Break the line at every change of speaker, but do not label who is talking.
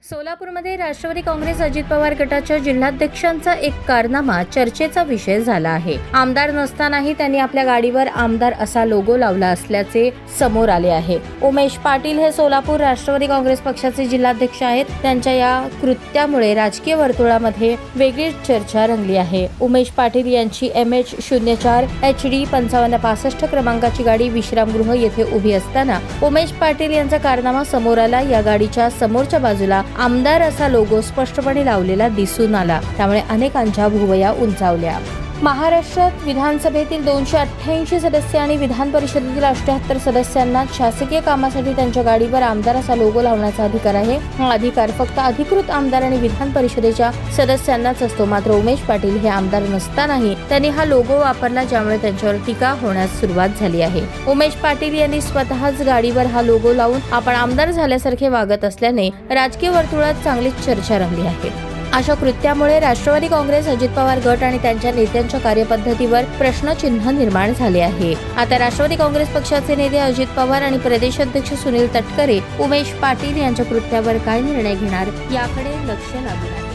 सोलापूरमध्ये राष्ट्रवादी काँग्रेस अजित पवार गटाच्या जिल्हाध्यक्षांचा एक कारनामा चर्चेचा विषय झाला आहे। आमदार नसतानाही त्यांनी आपल्या गाडीवर आमदार असा लोगो लावला असल्याचे समोर आले आहे। उमेश पाटील हे सोलापूर राष्ट्रवादी काँग्रेस पक्षाचे जिल्हाध्यक्ष आहेत। त्यांच्या या कृत्यामुळे राजकीय वर्तुळामध्ये वेगळीच चर्चा रंगली आहे। उमेश पाटील यांची MH04 HD 5565 क्रमांकाची गाडी विश्रामगृह येथे उभी असताना उमेश पाटील यांचा कारनामा समोर आला। या गाडीच्या समोरच्या बाजूला आमदार असा लोगो स्पष्टपणे लावलेला दिसून आला। त्यामुळे अनेकांच्या भुवया उंचावल्या। महाराष्ट्रात विधानसभेतील 288 सदस्य आणि विधान परिषदेतील 78 सदस्यांना शासकीय कामासाठी त्यांच्या गाडीवर आमदार असा लोगो लावण्याचा अधिकार आहे। हा अधिकार फक्त अधिकृत आमदार आणि विधान परिषदेच्या सदस्यांनाच असतो। मात्र उमेश पाटील हे आमदार नसतानाही त्यांनी हा लोगो वापरला, ज्यामुळे त्यांच्यावर टीका होण्यास सुरुवात झाली आहे। उमेश पाटील यांनी स्वतःच गाडीवर हा लोगो लावून आपण आमदार झाल्यासारखे वागत असल्याने राजकीय वर्तुळात चांगलीच चर्चा रंगली आहे। अशा कृत्यामुळे राष्ट्रवादी काँग्रेस अजित पवार गट आणि त्यांच्या नेत्यांच्या कार्यपद्धतीवर प्रश्नचिन्ह निर्माण झाले आहे। आता राष्ट्रवादी काँग्रेस पक्षाचे नेते अजित पवार आणि प्रदेशाध्यक्ष सुनील तटकरे उमेश पाटील यांच्या कृत्यावर काय निर्णय घेणार याकडे लक्ष लागले आहे।